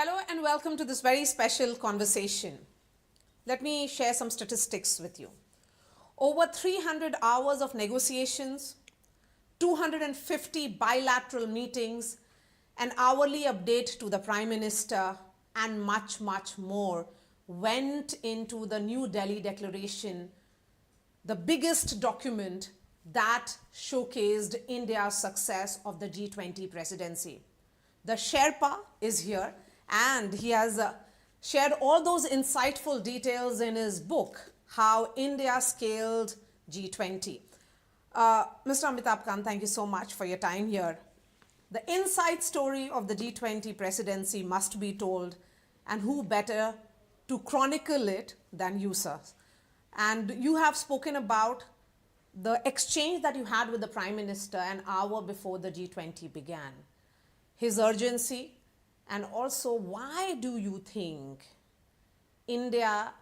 Hello and welcome to this very special conversation. Let me share some statistics with you. Over 300 hours of negotiations, 250 bilateral meetings, an hourly update to the Prime Minister, and much, much more went into the New Delhi Declaration, the biggest document that showcased India's success of the G20 presidency. The Sherpa is here and he has shared all those insightful details in his book, How India Scaled G20. Mr. Amitabh Kant, thank you so much for your time here. The inside story of the G20 presidency must be told, and who better to chronicle it than you, sir? And you have spoken about the exchange that you had with the Prime Minister an hour before the G20 began, his urgency, and also why do you think India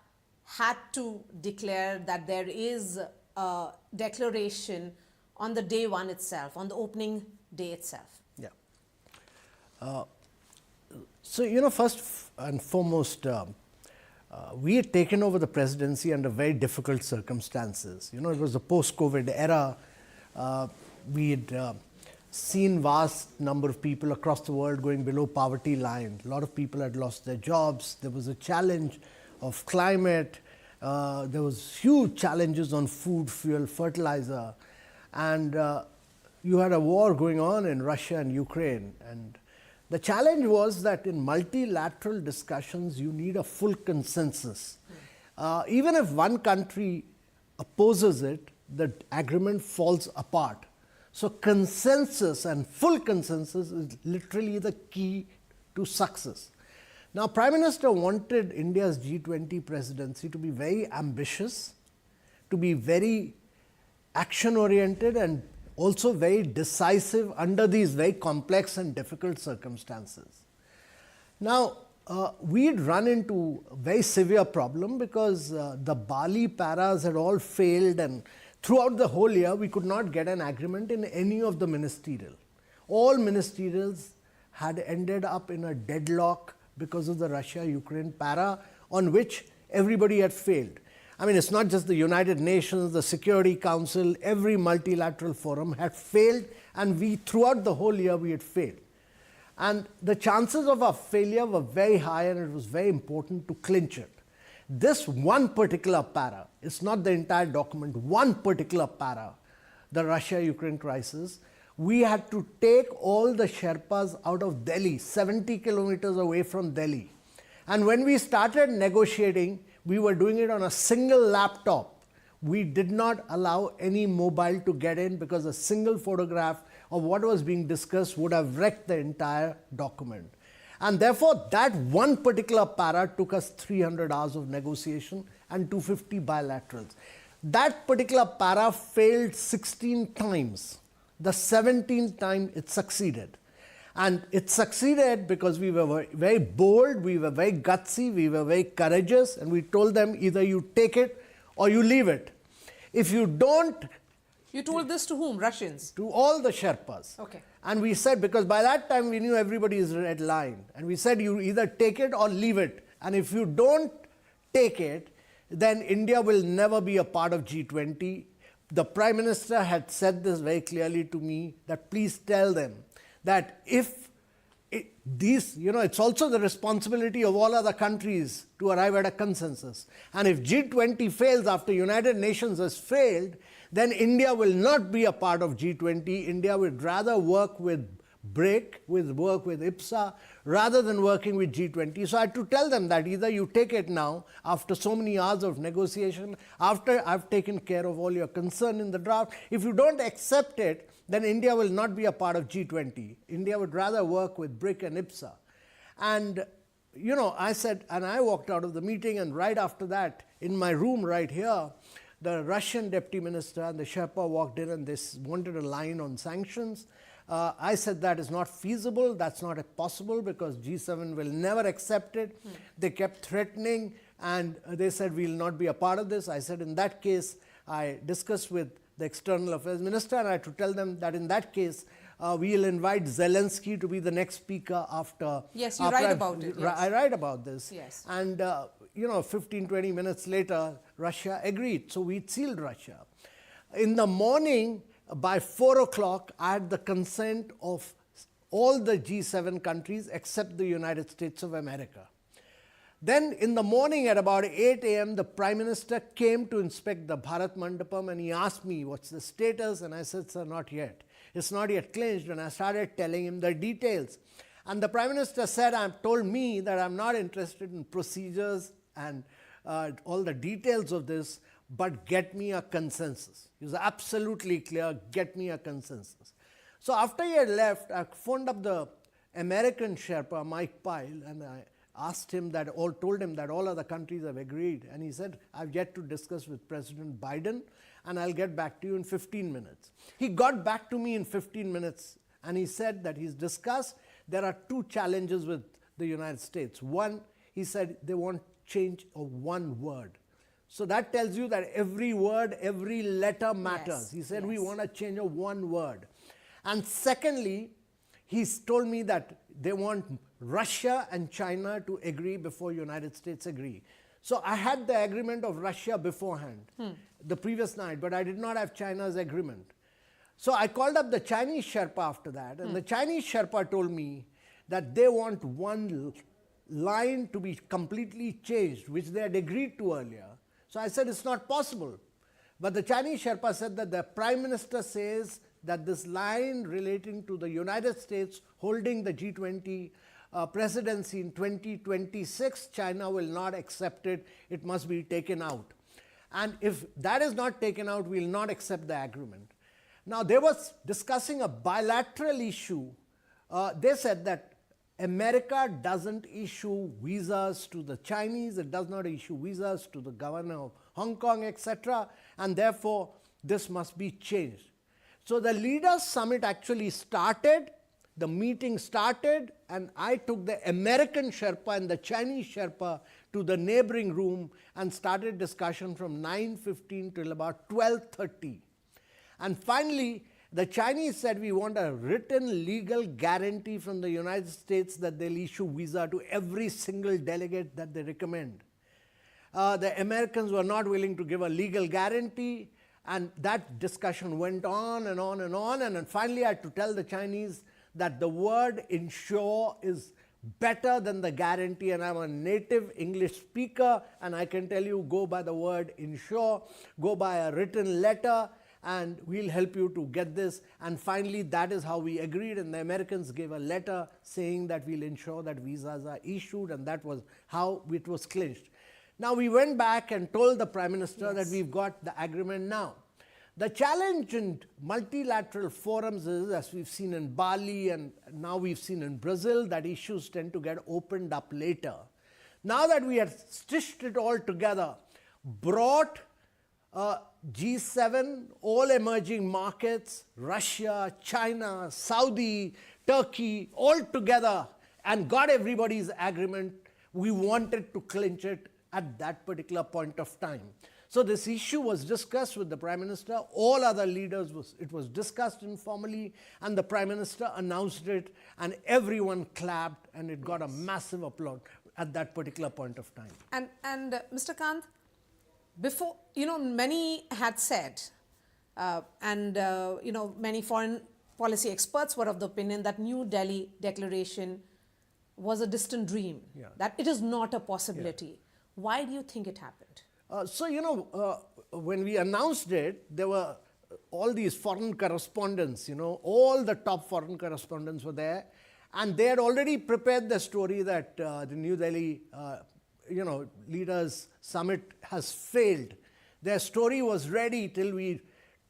had to declare that there is a declaration on the day one itself, on the opening day itself? Yeah. So, first and foremost, we had taken over the presidency under very difficult circumstances. It was a post-COVID era. We had seen vast number of people across the world going below poverty line. A lot of people had lost their jobs. There was a challenge of climate. There was huge challenges on food, fuel, fertilizer. And you had a war going on in Russia and Ukraine. And the challenge was that in multilateral discussions, you need a full consensus. Even if one country opposes it, the agreement falls apart. So consensus and full consensus is literally the key to success. Now, Prime Minister wanted India's G20 presidency to be very ambitious, to be very action-oriented and also very decisive under these very complex and difficult circumstances. Now, we had run into a very severe problem because the Bali paras had all failed, and throughout the whole year, we could not get an agreement in any of the ministerial. All ministerials had ended up in a deadlock because of the Russia-Ukraine para on which everybody had failed. I mean, it's not just the United Nations, the Security Council, every multilateral forum had failed, and throughout the whole year, we had failed. And the chances of our failure were very high, and it was very important to clinch it. This one particular para, it's not the entire document, one particular para, the Russia-Ukraine crisis, we had to take all the Sherpas out of Delhi, 70 kilometers away from Delhi. And when we started negotiating, we were doing it on a single laptop. We did not allow any mobile to get in because a single photograph of what was being discussed would have wrecked the entire document. And therefore, that one particular para took us 300 hours of negotiation and 250 bilaterals. That particular para failed 16 times. The 17th time it succeeded. And it succeeded because we were very bold, we were very gutsy, we were very courageous, and we told them either you take it or you leave it. If you don't... You told this to whom? Russians? To all the Sherpas. Okay. And we said, because by that time we knew everybody's red line. And we said, you either take it or leave it. And if you don't take it, then India will never be a part of G20. The Prime Minister had said this very clearly to me, that please tell them that if it's also the responsibility of all other countries to arrive at a consensus. And if G20 fails after United Nations has failed, then India will not be a part of G20. India would rather work with BRIC, work with IPSA, rather than working with G20. So I had to tell them that either you take it now, after so many hours of negotiation, after I've taken care of all your concern in the draft. If you don't accept it, then India will not be a part of G20. India would rather work with BRIC and IPSA. And, I said, and I walked out of the meeting, and right after that, in my room right here, the Russian deputy minister and the Sherpa walked in and they wanted a line on sanctions. I said that is not feasible, that's not possible because G7 will never accept it. They kept threatening and they said we will not be a part of this. I said in that case, I discussed with the external affairs minister, and I had to tell them that in that case, we will invite Zelensky to be the next speaker after. Yes, you write about it. Yes. I write about this. Yes. And, 15, 20 minutes later, Russia agreed. So we sealed Russia. In the morning, by 4 o'clock, I had the consent of all the G7 countries except the United States of America. Then in the morning at about 8 a.m., the Prime Minister came to inspect the Bharat Mandapam, and he asked me, what's the status? And I said, sir, not yet. It's not yet clinched. And I started telling him the details. And the Prime Minister said, told me that I'm not interested in procedures and all the details of this, but get me a consensus. He was absolutely clear, get me a consensus. So after he had left, I phoned up the American Sherpa, Mike Pyle, and I told him that all other countries have agreed. And he said, I've yet to discuss with President Biden, and I'll get back to you in 15 minutes. He got back to me in 15 minutes, and he said that he's discussed. There are two challenges with the United States. One, he said they want change of one word. So that tells you that every word, every letter matters. Yes. He said, yes. we want a change of one word. And secondly, he's told me that they want Russia and China to agree before United States agree. So I had the agreement of Russia beforehand, the previous night, but I did not have China's agreement. So I called up the Chinese Sherpa after that, and the Chinese Sherpa told me that they want one line to be completely changed, which they had agreed to earlier. So I said, it's not possible. But the Chinese Sherpa said that the Prime Minister says that this line relating to the United States holding the G20 presidency in 2026, China will not accept it. It must be taken out. And if that is not taken out, we will not accept the agreement. Now, they were discussing a bilateral issue. They said that America doesn't issue visas to the Chinese, it does not issue visas to the governor of Hong Kong, etc. And therefore, this must be changed. So the Leaders Summit actually started, the meeting started, and I took the American Sherpa and the Chinese Sherpa to the neighboring room and started discussion from 9:15 till about 12:30. And finally, the Chinese said, we want a written legal guarantee from the United States that they'll issue visa to every single delegate that they recommend. The Americans were not willing to give a legal guarantee, and that discussion went on and on and on. And then finally, I had to tell the Chinese that the word ensure is better than the guarantee, and I'm a native English speaker, and I can tell you, go by the word ensure, go by a written letter, and we'll help you to get this. And finally, that is how we agreed, and the Americans gave a letter saying that we'll ensure that visas are issued, and that was how it was clinched. Now, we went back and told the Prime Minister that we've got the agreement now. The challenge in multilateral forums is, as we've seen in Bali and now we've seen in Brazil, that issues tend to get opened up later. Now that we have stitched it all together, brought G7, all emerging markets, Russia, China, Saudi, Turkey, all together, and got everybody's agreement, we wanted to clinch it at that particular point of time. So this issue was discussed with the Prime Minister, all other leaders, it was discussed informally, and the Prime Minister announced it, and everyone clapped, and it got a massive applause at that particular point of time. And Mr. Kant, before, many had said, many foreign policy experts were of the opinion that New Delhi Declaration was a distant dream, that it is not a possibility. Yeah. Why do you think it happened? When we announced it, there were all these foreign correspondents, all the top foreign correspondents were there, and they had already prepared the story that the New Delhi, Leaders Summit has failed. Their story was ready till we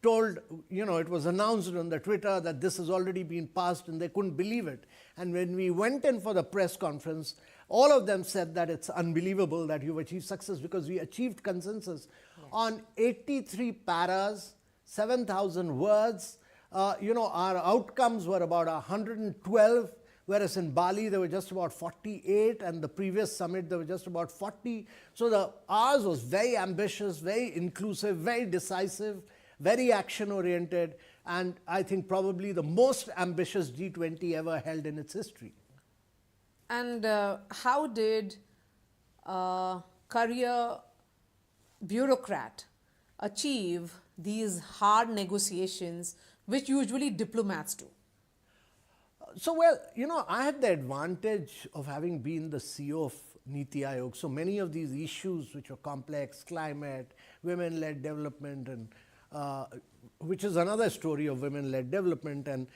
told, it was announced on the Twitter that this has already been passed, and they couldn't believe it. And when we went in for the press conference, all of them said that it's unbelievable that you've achieved success, because we achieved consensus on 83 paras, 7,000 words. Our outcomes were about 112, whereas in Bali there were just about 48, and the previous summit there were just about 40. So ours was very ambitious, very inclusive, very decisive, very action-oriented, and I think probably the most ambitious G20 ever held in its history. And how did a career bureaucrat achieve these hard negotiations which usually diplomats do? So, well, I had the advantage of having been the CEO of Niti Aayog. So many of these issues which are complex, climate, women-led development, and which is another story of women-led development, and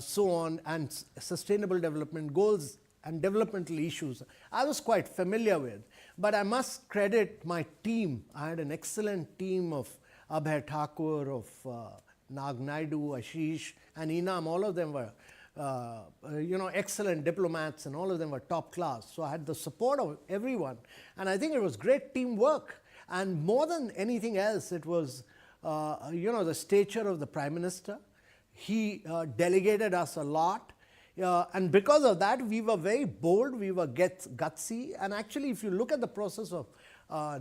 so on, and sustainable development goals and developmental issues, I was quite familiar with. But I must credit my team. I had an excellent team of Abhay Thakur, of Nag Naidu, Ashish, and Inam. All of them were excellent diplomats, and all of them were top class. So I had the support of everyone, and I think it was great teamwork. And more than anything else, it was the stature of the Prime Minister. He delegated us a lot, and because of that, we were very bold. We were gutsy, and actually, if you look at the process of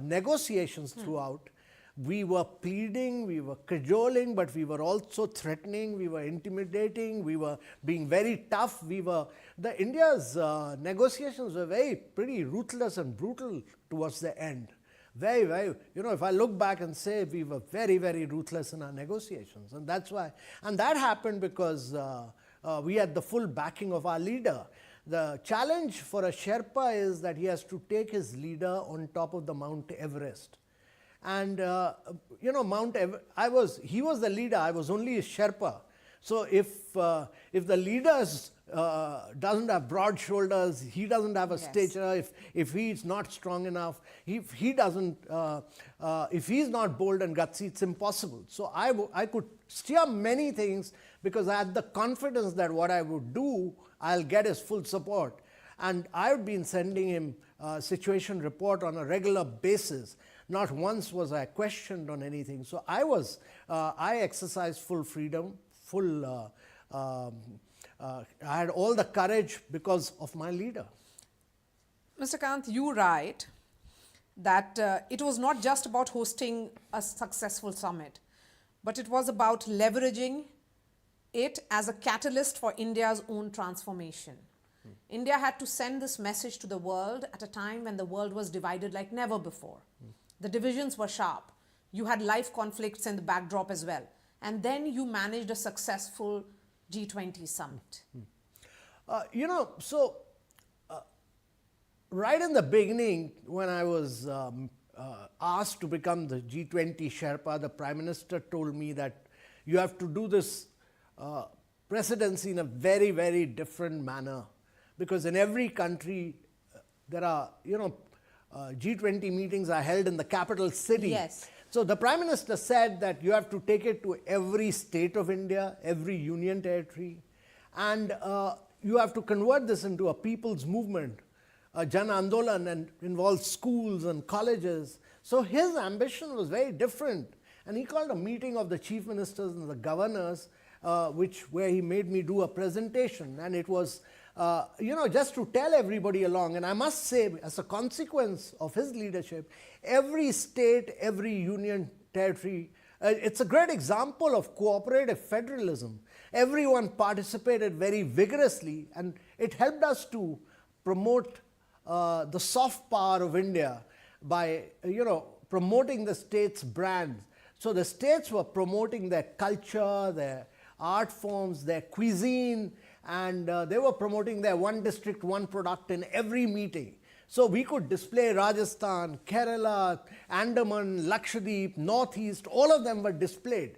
negotiations throughout, we were pleading, we were cajoling, but we were also threatening, we were intimidating, we were being very tough. India's negotiations were pretty ruthless and brutal towards the end. Very, very, if I look back and say we were very, very ruthless in our negotiations, and that's why. And that happened because we had the full backing of our leader. The challenge for a Sherpa is that he has to take his leader on top of the Mount Everest. And he was the leader, I was only a Sherpa. So if the leader doesn't have broad shoulders, he doesn't have a stature, if he's not strong enough, if he's not bold and gutsy, it's impossible. So I could steer many things because I had the confidence that what I would do, I'll get his full support. And I've been sending him a situation report on a regular basis. Not once was I questioned on anything. So I exercised full freedom, I had all the courage because of my leader. Mr. Kant, you write that it was not just about hosting a successful summit, but it was about leveraging it as a catalyst for India's own transformation. India had to send this message to the world at a time when the world was divided like never before. The divisions were sharp. You had life conflicts in the backdrop as well. And then you managed a successful G20 summit. Right in the beginning, when I was asked to become the G20 Sherpa, the Prime Minister told me that you have to do this presidency in a very, very different manner. Because in every country, there are, G20 meetings are held in the capital city. Yes. So the Prime Minister said that you have to take it to every state of India, every union territory, and you have to convert this into a people's movement, a Jan Andolan, and involve schools and colleges. So his ambition was very different. And he called a meeting of the chief ministers and the governors, where he made me do a presentation. And it was, just to tell everybody along. And I must say, as a consequence of his leadership, every state, every union territory, it's a great example of cooperative federalism. Everyone participated very vigorously, and it helped us to promote the soft power of India by, promoting the states' brands. So the states were promoting their culture, their art forms, their cuisine, and they were promoting their one district, one product in every meeting. So we could display Rajasthan, Kerala, Andaman, Lakshadweep, Northeast, all of them were displayed.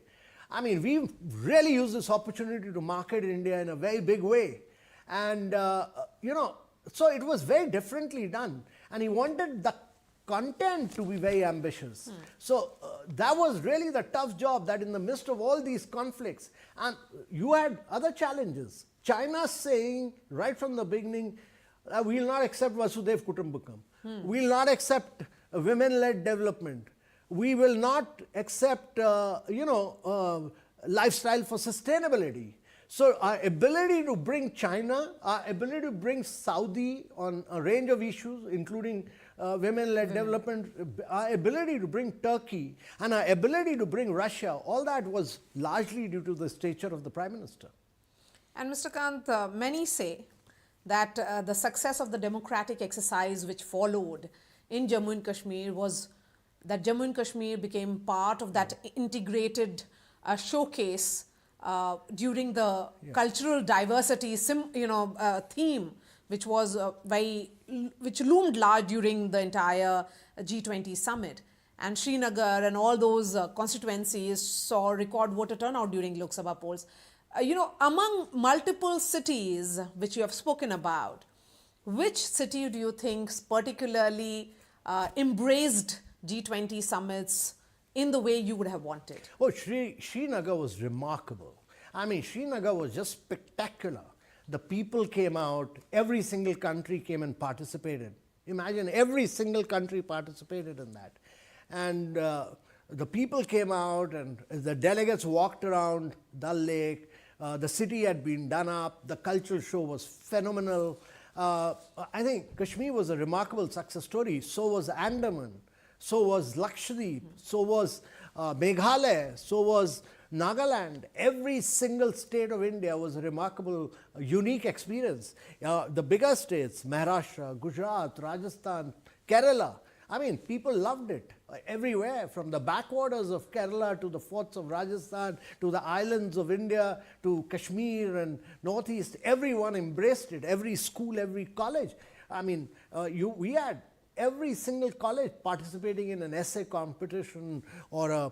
I mean, we really used this opportunity to market India in a very big way. And, so it was very differently done. And he wanted the content to be very ambitious. So that was really the tough job, that in the midst of all these conflicts, and you had other challenges. China saying right from the beginning, we will not accept Vasudev Kutumbakam. We will not accept women-led development. We will not accept, lifestyle for sustainability. So our ability to bring China, our ability to bring Saudi on a range of issues, including women-led development, our ability to bring Turkey and our ability to bring Russia, all that was largely due to the stature of the Prime Minister. And Mr. Kant, many say that the success of the democratic exercise which followed in Jammu and Kashmir was that Jammu and Kashmir became part of that integrated showcase during the cultural diversity theme, which was which loomed large during the entire G20 summit. And Srinagar and all those constituencies saw record voter turnout during Lok Sabha polls. Among multiple cities which you have spoken about, which city do you think particularly embraced G20 summits in the way you would have wanted? Oh, Srinagar was remarkable. I mean, Srinagar was just spectacular. The people came out, every single country came and participated. Imagine every single country participated in that. And the people came out and the delegates walked around Dal Lake. The city had been done up. The cultural show was phenomenal. I think Kashmir was a remarkable success story. So was Andaman. So was Lakshadweep. So was Meghalaya. So was Nagaland. Every single state of India was a remarkable, unique experience. The bigger states, Maharashtra, Gujarat, Rajasthan, Kerala. I mean, people loved it everywhere, from the backwaters of Kerala to the forts of Rajasthan, to the islands of India, to Kashmir and Northeast. Everyone embraced it, every school, every college. I mean, we had every single college participating in an essay competition or a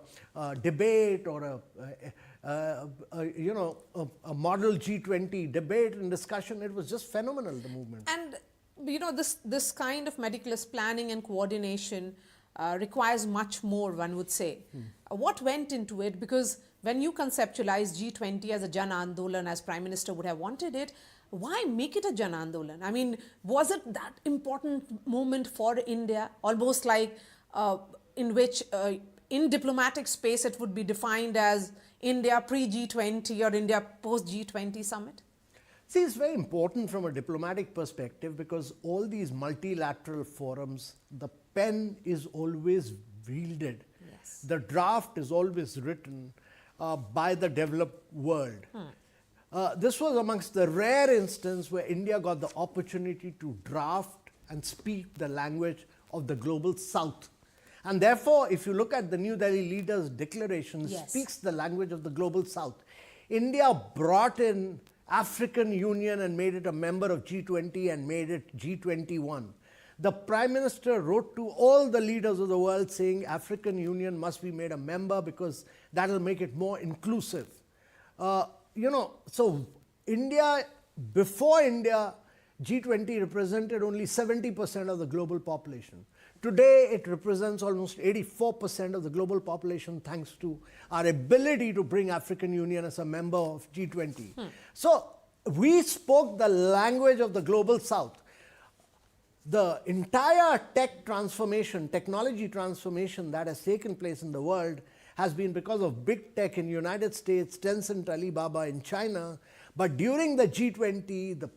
debate or a model G20 debate and discussion. It was just phenomenal, the movement. And this kind of meticulous planning and coordination requires much more, one would say. What went into it? Because when you conceptualize G20 as a Jan Andolan, as Prime Minister would have wanted it, why make it a Jan Andolan? I mean, was it that important moment for India? Almost like in which in diplomatic space it would be defined as India pre-G20 or India post-G20 summit? See, it's very important from a diplomatic perspective because all these multilateral forums, the pen is always wielded. Yes. The draft is always written by the developed world. This was amongst the rare instances where India got the opportunity to draft and speak the language of the global south. And therefore, if you look at the New Delhi leaders' declaration, yes, speaks the language of the global south. India brought in African Union and made it a member of G20 and made it G21. The Prime Minister wrote to all the leaders of the world saying African Union must be made a member because that will make it more inclusive. So India, before India, G20 represented only 70% of the global population. Today, it represents almost 84% of the global population thanks to our ability to bring African Union as a member of G20. So we spoke the language of the global south. The entire technology transformation that has taken place in the world has been because of big tech in the United States, Tencent, Alibaba in China. But during the G20, the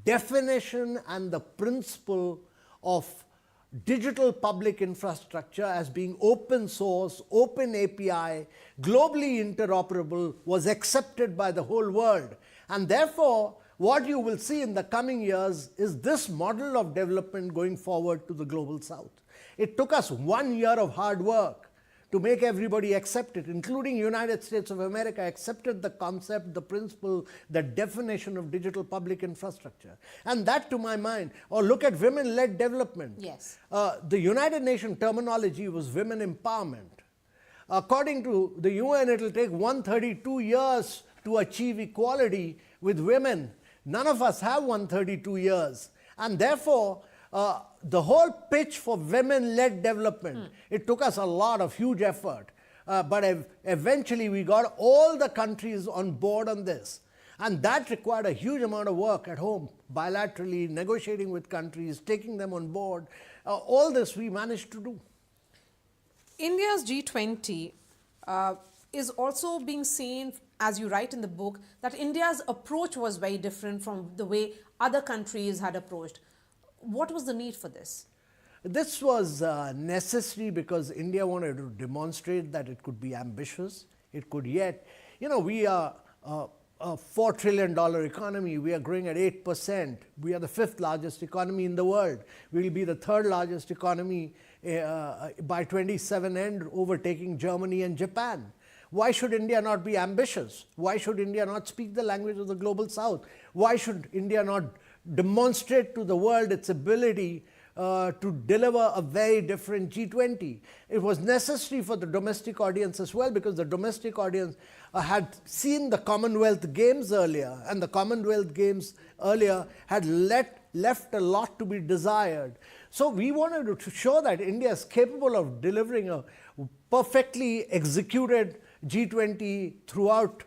definition and the principle of digital public infrastructure as being open source, open API, globally interoperable was accepted by the whole world. And therefore, what you will see in the coming years is this model of development going forward to the global south. It took us 1 year of hard work to make everybody accept it, including United States of America accepted the concept, the principle, the definition of digital public infrastructure. And that, to my mind, or look at women-led development. Yes. The United Nations terminology was women empowerment. According to the UN, it will take 132 years to achieve equality with women. None of us have 132 years. And therefore, the whole pitch for women-led development, it took us a lot of huge effort. But eventually, we got all the countries on board on this. And that required a huge amount of work at home, bilaterally, negotiating with countries, taking them on board. All this we managed to do. India's G20 is also being seen, as you write in the book, that India's approach was very different from the way other countries had approached. What was the need for this? This was necessary because India wanted to demonstrate that it could be ambitious. It could yet, we are a $4 trillion economy. We are growing at 8%. We are the 5th largest economy in the world. We will be the 3rd largest economy by 27 end, overtaking Germany and Japan. Why should India not be ambitious? Why should India not speak the language of the global south? Why should India not demonstrate to the world its ability to deliver a very different G20? It was necessary for the domestic audience as well, because the domestic audience had seen the Commonwealth Games earlier, and the Commonwealth Games earlier had left a lot to be desired. So we wanted to show that India is capable of delivering a perfectly executed G20 throughout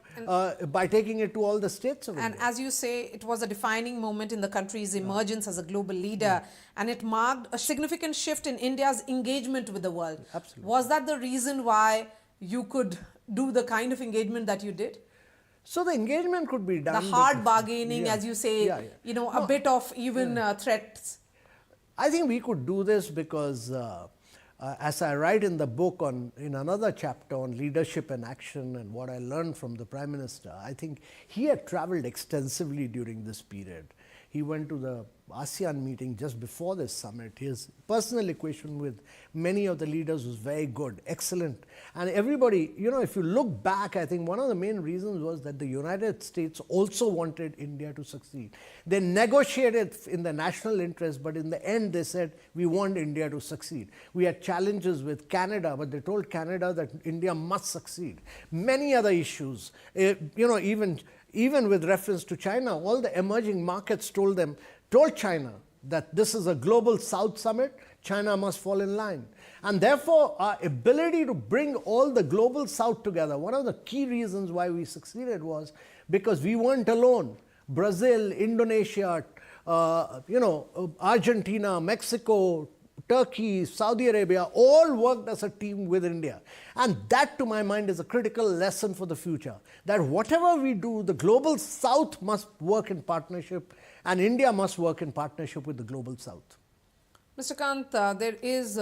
by taking it to all the states of And India. as you say, it was a defining moment in the country's emergence as a global leader, and it marked a significant shift in India's engagement with the world. Absolutely. Was that the reason why you could do the kind of engagement that you did? So the engagement could be done. The hard bargaining, as you say, a bit of even threats. I think we could do this because as I write in the book in another chapter on leadership and action and what I learned from the Prime Minister, I think he had traveled extensively during this period. He went to the ASEAN meeting just before this summit. His personal equation with many of the leaders was very good, excellent. And everybody, if you look back, I think one of the main reasons was that the United States also wanted India to succeed. They negotiated in the national interest, but in the end they said, we want India to succeed. We had challenges with Canada, but they told Canada that India must succeed. Many other issues, even with reference to China, all the emerging markets told China that this is a global South summit, China must fall in line. And therefore, our ability to bring all the global South together, one of the key reasons why we succeeded was because we weren't alone. Brazil, Indonesia, Argentina, Mexico, Turkey, Saudi Arabia, all worked as a team with India. And that, to my mind, is a critical lesson for the future. That whatever we do, the global South must work in partnership, and India must work in partnership with the global South. Mr. Kant, there is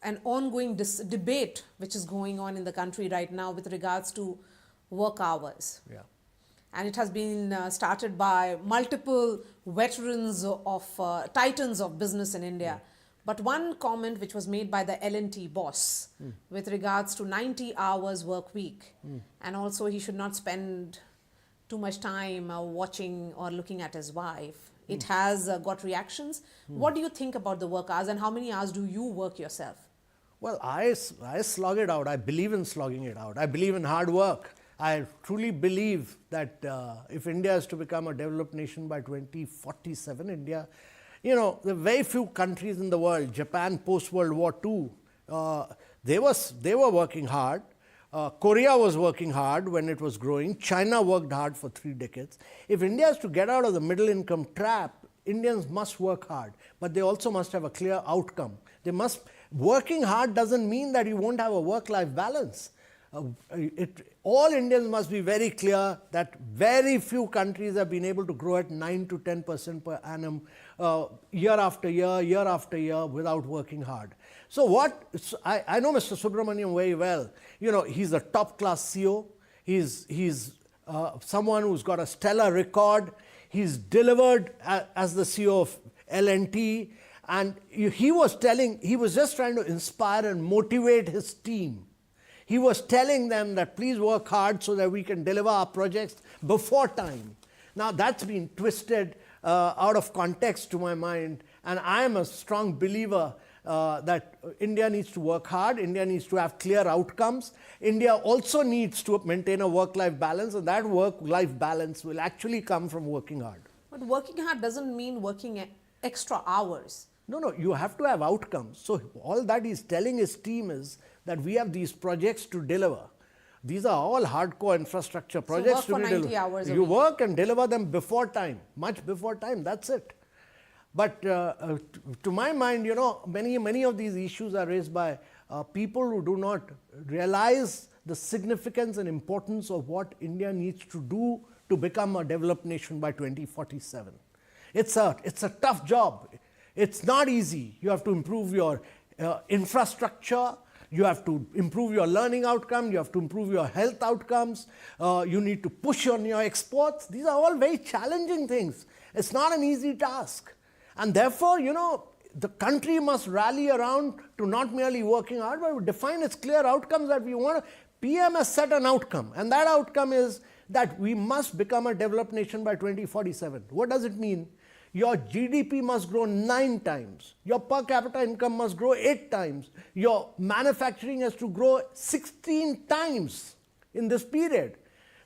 an ongoing debate which is going on in the country right now with regards to work hours. Yeah. And it has been started by multiple veterans of titans of business in India. Yeah. But one comment which was made by the L&T boss with regards to 90 hours work week, and also he should not spend too much time watching or looking at his wife. It has got reactions. What do you think about the work hours, and how many hours do you work yourself? Well, I slog it out. I believe in slogging it out. I believe in hard work. I truly believe that if India is to become a developed nation by 2047, India, there are very few countries in the world, Japan post-World War II, they were working hard. Korea was working hard when it was growing. China worked hard for 3 decades. If India is to get out of the middle income trap, Indians must work hard, but they also must have a clear outcome. Working hard doesn't mean that you won't have a work-life balance. All Indians must be very clear that very few countries have been able to grow at 9 to 10% per annum year after year without working hard. So I know Mr. Subramaniam very well. He's a top-class CEO. He's someone who's got a stellar record. He's delivered as the CEO of L&T. And he was just trying to inspire and motivate his team. He was telling them that please work hard so that we can deliver our projects before time. Now that's been twisted out of context to my mind, and I am a strong believer that India needs to work hard, India needs to have clear outcomes. India also needs to maintain a work-life balance, and that work-life balance will actually come from working hard. But working hard doesn't mean working extra hours. No, you have to have outcomes. So all that he's telling his team is that we have these projects to deliver. These are all hardcore infrastructure projects to be delivered. So work for 90 hours a week. You work and deliver them before time, much before time, that's it. But to my mind, many of these issues are raised by people who do not realize the significance and importance of what India needs to do to become a developed nation by 2047. It's a tough job. It's not easy. You have to improve your infrastructure. You have to improve your learning outcome. You have to improve your health outcomes. You need to push on your exports. These are all very challenging things. It's not an easy task. And therefore, the country must rally around to not merely working hard, but define its clear outcomes that we want. PM has set an outcome, and that outcome is that we must become a developed nation by 2047. What does it mean? Your GDP must grow 9 times. Your per capita income must grow 8 times. Your manufacturing has to grow 16 times in this period.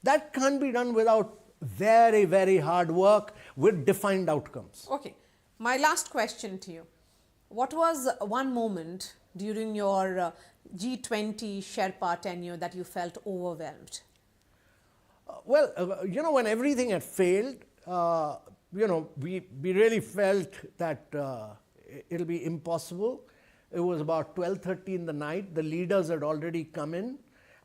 That can't be done without very, very hard work with defined outcomes. Okay. My last question to you. What was one moment during your G20 Sherpa tenure that you felt overwhelmed? When everything had failed, we really felt that it'll be impossible. It was about 12:30 in the night. The leaders had already come in,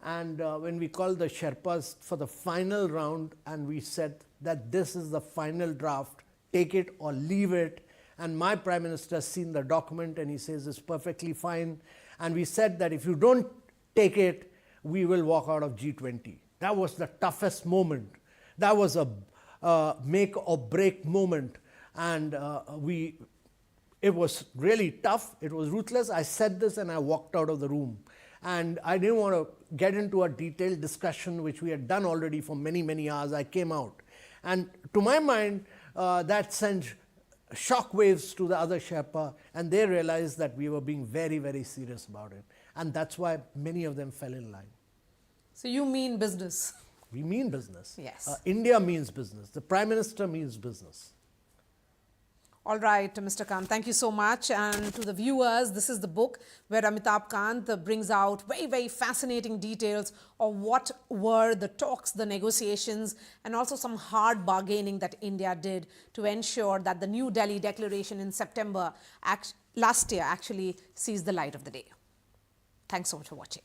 and when we called the Sherpas for the final round, and we said that this is the final draft, take it or leave it. And my Prime Minister has seen the document and he says it's perfectly fine. And we said that if you don't take it, we will walk out of G20. That was the toughest moment. That was a make or break moment. And it was really tough. It was ruthless. I said this and I walked out of the room. And I didn't want to get into a detailed discussion, which we had done already for many, many hours. I came out. And to my mind, that sent shock waves to the other Sherpa, and they realized that we were being very, very serious about it. And that's why many of them fell in line. So you mean business? We mean business. Yes. India means business. The Prime Minister means business. All right, Mr. Kant, thank you so much. And to the viewers, this is the book where Amitabh Kant brings out very, very fascinating details of what were the talks, the negotiations, and also some hard bargaining that India did to ensure that the New Delhi Declaration in September last year actually sees the light of the day. Thanks so much for watching.